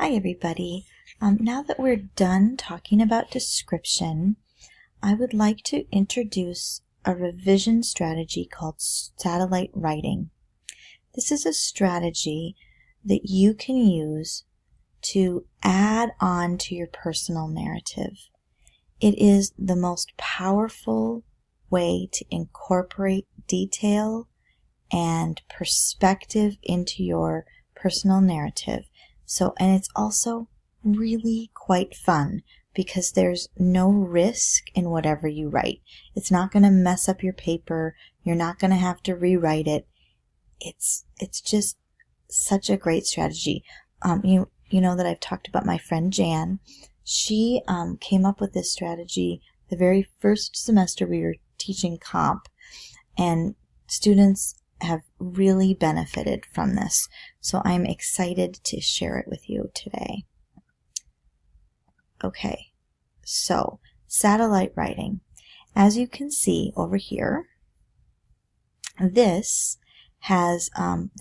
Hi everybody. Now that we're done talking about description, I would like to introduce a revision strategy called satellite writing. This is a strategy that you can use to add on to your personal narrative. It is the most powerful way to incorporate detail and perspective into your personal narrative. And it's also really quite fun because there's no risk in whatever you write. It's not going to mess up your paper. You're not going to have to rewrite it. It's just such a great strategy. You know that I've talked about my friend Jan. She came up with this strategy the very first semester we were teaching comp, and students have really benefited from this. So I'm excited to share it with you today. Okay, so satellite writing. As you can see over here, this has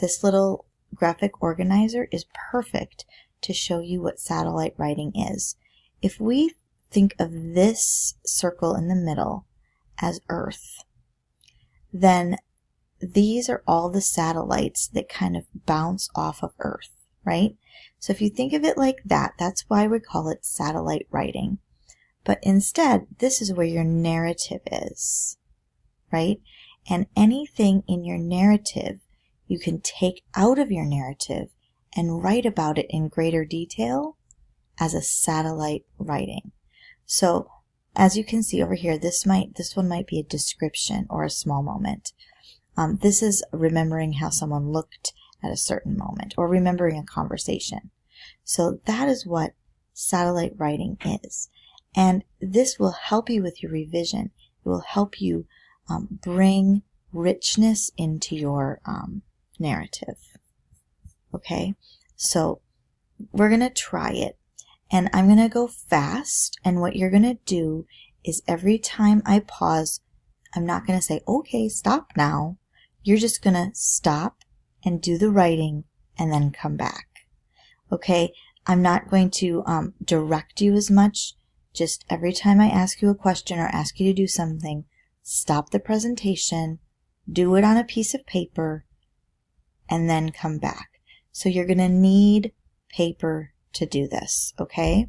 this little graphic organizer is perfect to show you what satellite writing is. If we think of this circle in the middle as Earth, then these are all the satellites that kind of bounce off of Earth, right? So if you think of it like that, that's why we call it satellite writing. But instead, this is where your narrative is, right? And anything in your narrative, you can take out of your narrative and write about it in greater detail as a satellite writing. So as you can see over here, this one might be a description or a small moment. This is remembering how someone looked at a certain moment or remembering a conversation. So that is what satellite writing is. And this will help you with your revision. It will help you bring richness into your narrative. Okay, so we're going to try it. And I'm going to go fast. And what you're going to do is every time I pause, I'm not going to say, okay, stop now. You're just going to stop and do the writing and then come back. Okay, I'm not going to direct you as much. Just every time I ask you a question or ask you to do something, stop the presentation, do it on a piece of paper, and then come back. So you're going to need paper to do this, okay?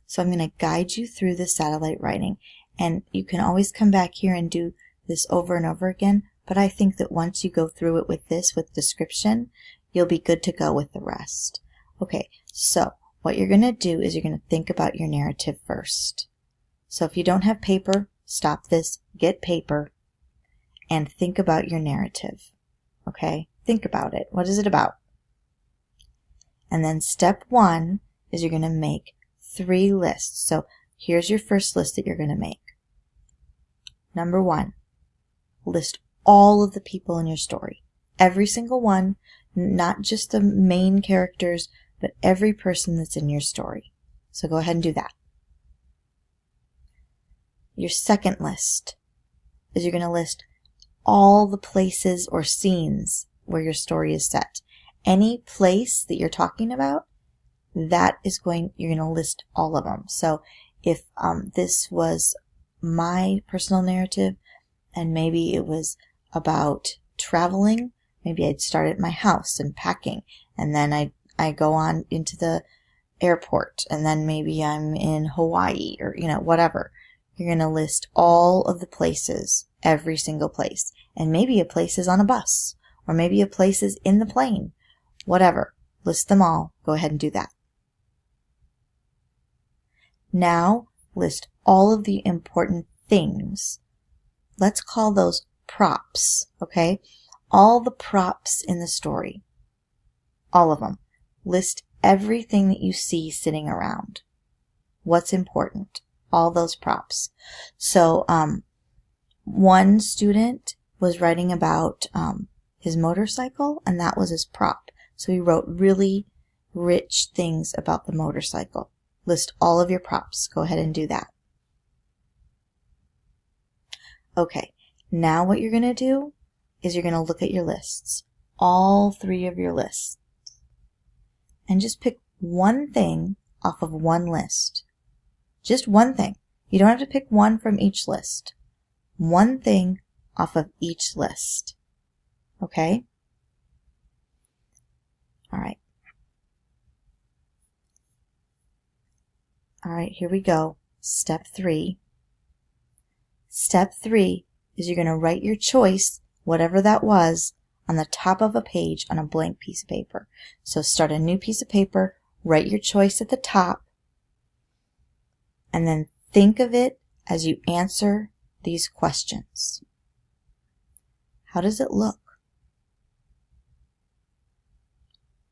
So I'm going to guide you through the satellite writing. And you can always come back here and do this over and over again. But I think that once you go through it with description, you'll be good to go with the rest. Okay, so what you're going to do is you're going to think about your narrative first. So if you don't have paper, stop this, get paper, and think about your narrative. Okay, think about it. What is it about? And then step 1 is you're going to make 3 lists. So here's your first list that you're going to make. Number 1, list all of the people in your story. Every single one, not just the main characters, but every person that's in your story. So go ahead and do that. Your second list is you're going to list all the places or scenes where your story is set. Any place that you're talking about, you're going to list all of them. So if this was my personal narrative and maybe it was about traveling, maybe I'd start at my house and packing, and then I go on into the airport, and then maybe I'm in Hawaii or whatever. You're going to list all of the places, every single place, and maybe a place is on a bus, or maybe a place is in the plane, whatever. List them all. Go ahead and do that. Now list all of the important things. Let's call those props, okay? All the props in the story. All of them. List everything that you see sitting around. What's important? All those props. So, one student was writing about his motorcycle, and that was his prop. So he wrote really rich things about the motorcycle. List all of your props. Go ahead and do that. Okay, now what you're going to do is you're going to look at your lists. All 3 of your lists. And just pick one thing off of one list. Just one thing. You don't have to pick one from each list. One thing off of each list. Okay? All right. All right, here we go. Step 3. Step 3 is you're going to write your choice, whatever that was, on the top of a page on a blank piece of paper. So start a new piece of paper, write your choice at the top, and then think of it as you answer these questions. How does it look?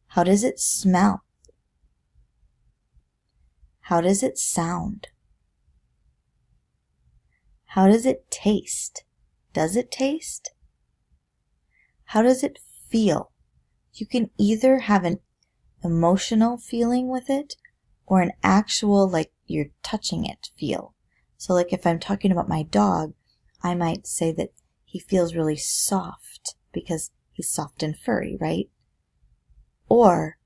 How does it smell? How does it sound? How does it taste? Does it taste? How does it feel? You can either have an emotional feeling with it or an actual, like you're touching it feel. So like if I'm talking about my dog, I might say that he feels really soft because he's soft and furry, right? Or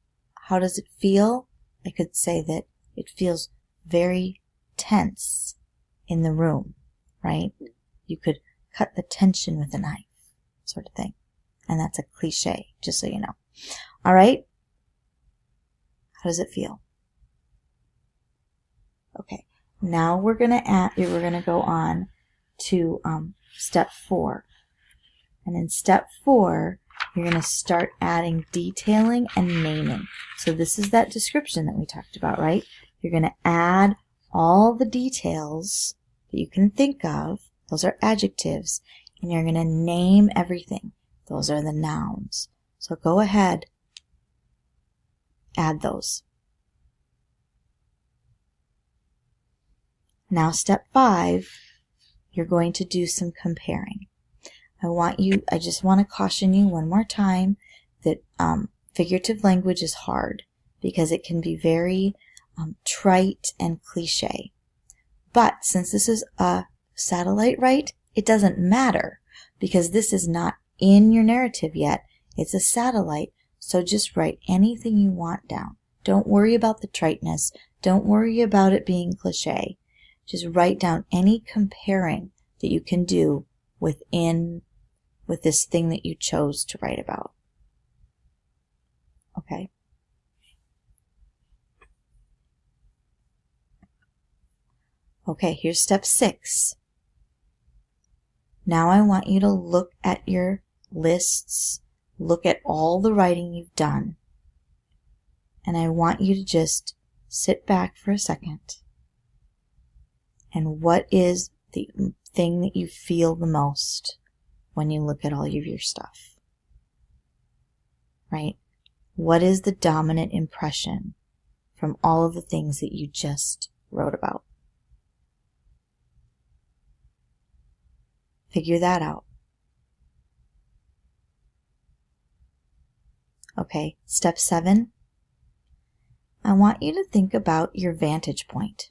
how does it feel? I could say that it feels very tense in the room, right? You could cut the tension with a knife, sort of thing. And that's a cliche, just so you know. All right? How does it feel? Okay. Now we're gonna go on to step 4. And in step 4, you're gonna start adding detailing and naming. So this is that description that we talked about, right? You're gonna add all the details that you can think of. Those are adjectives. And you're gonna name everything. Those are the nouns. So go ahead, add those. Now step 5, you're going to do some comparing. I just want to caution you one more time that figurative language is hard because it can be very trite and cliche. But since this is a satellite write, it doesn't matter because this is not in your narrative yet. It's a satellite, so just write anything you want down. Don't worry about the triteness. Don't worry about it being cliche. Just write down any comparing that you can do with this thing that you chose to write about. Okay? Okay, here's step 6. Now I want you to look at your lists, look at all the writing you've done, and I want you to just sit back for a second. And what is the thing that you feel the most when you look at all of your stuff? Right? What is the dominant impression from all of the things that you just wrote about? Figure that out. Okay, step 7. I want you to think about your vantage point.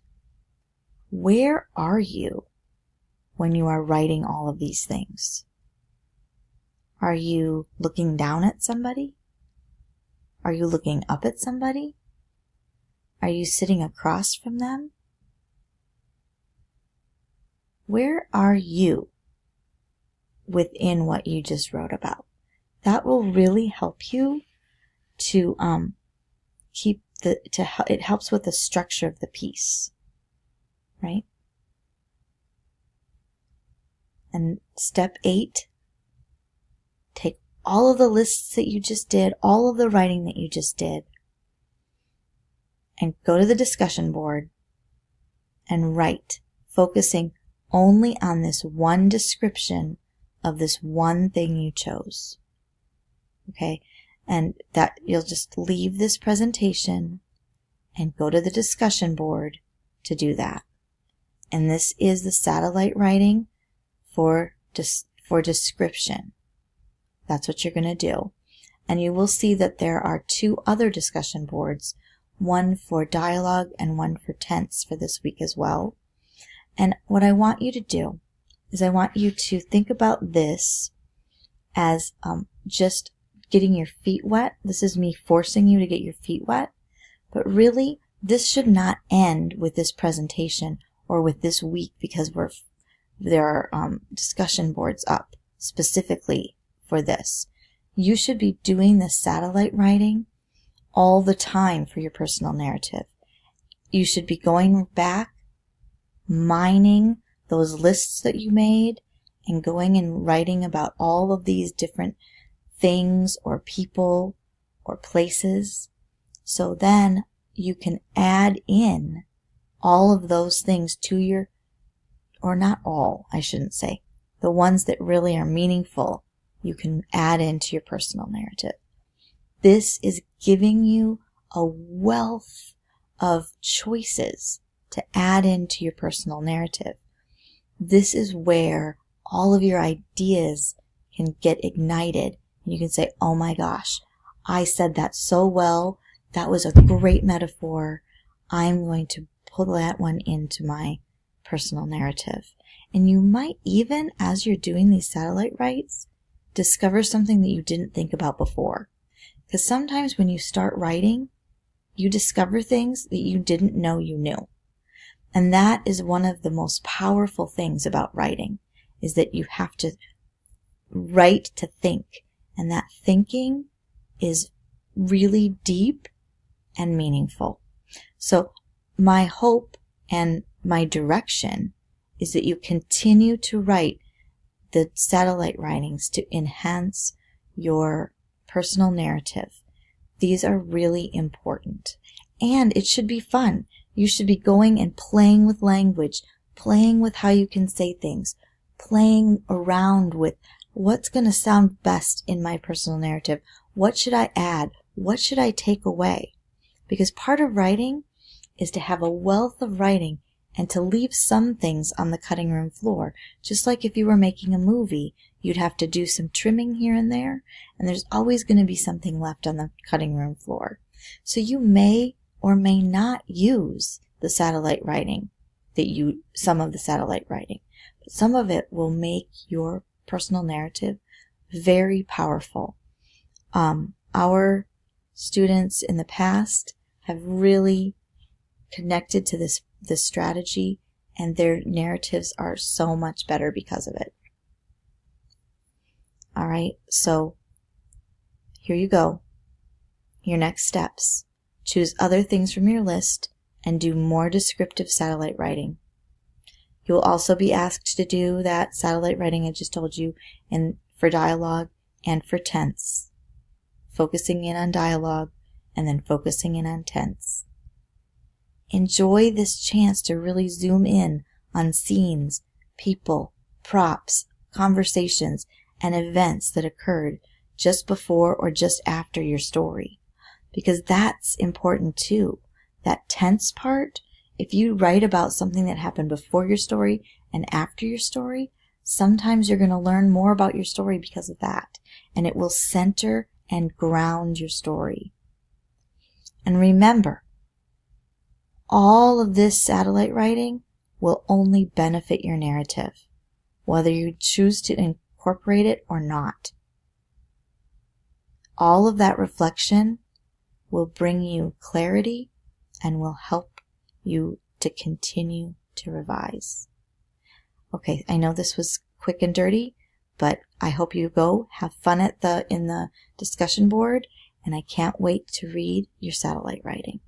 Where are you when you are writing all of these things? Are you looking down at somebody? Are you looking up at somebody? Are you sitting across from them? Where are you within what you just wrote about? That will really help you to it helps with the structure of the piece, right? And step 8, take all of the lists that you just did, all of the writing that you just did, and go to the discussion board and write, focusing only on this one description of this one thing you chose. Okay? And that you'll just leave this presentation and go to the discussion board to do that. And this is the satellite writing for description. That's what you're going to do. And you will see that there are 2 other discussion boards, one for dialogue and one for tense for this week as well. And what I want you to do is I want you to think about this as just getting your feet wet. This is me forcing you to get your feet wet. But really, this should not end with this presentation or with this week, because there are discussion boards up specifically for this. You should be doing this satellite writing all the time for your personal narrative. You should be going back, mining those lists that you made, and going and writing about all of these different things or people or places. So then you can add in all of those things to your, or not all, I shouldn't say, the ones that really are meaningful, you can add into your personal narrative. This is giving you a wealth of choices to add into your personal narrative. This is where all of your ideas can get ignited. And you can say, oh my gosh, I said that so well. That was a great metaphor. I'm going to pull that one into my personal narrative. And you might even, as you're doing these satellite writes, discover something that you didn't think about before. Because sometimes when you start writing, you discover things that you didn't know you knew. And that is one of the most powerful things about writing, is that you have to write to think. And that thinking is really deep and meaningful. So my hope and my direction is that you continue to write the satellite writings to enhance your personal narrative. These are really important. And it should be fun. You should be going and playing with language, playing with how you can say things, playing around with what's going to sound best in my personal narrative. What should I add? What should I take away? Because part of writing is to have a wealth of writing and to leave some things on the cutting room floor. Just like if you were making a movie, you'd have to do some trimming here and there, and there's always going to be something left on the cutting room floor. So you may or may not use the satellite writing, some of the satellite writing, but some of it will make your personal narrative very powerful. Our students in the past have really connected to this strategy, and their narratives are so much better because of it. All right, so here you go. Your next steps. Choose other things from your list and do more descriptive satellite writing. You will also be asked to do that satellite writing I just told you for dialogue and for tense. Focusing in on dialogue and then focusing in on tense. Enjoy this chance to really zoom in on scenes, people, props, conversations, and events that occurred just before or just after your story. Because that's important too. That tense part, if you write about something that happened before your story and after your story, sometimes you're going to learn more about your story because of that. And it will center and ground your story. And remember, all of this satellite writing will only benefit your narrative, whether you choose to incorporate it or not. All of that reflection will bring you clarity and will help you to continue to revise. Okay, I know this was quick and dirty, but I hope you go have fun in the discussion board, and I can't wait to read your satellite writing.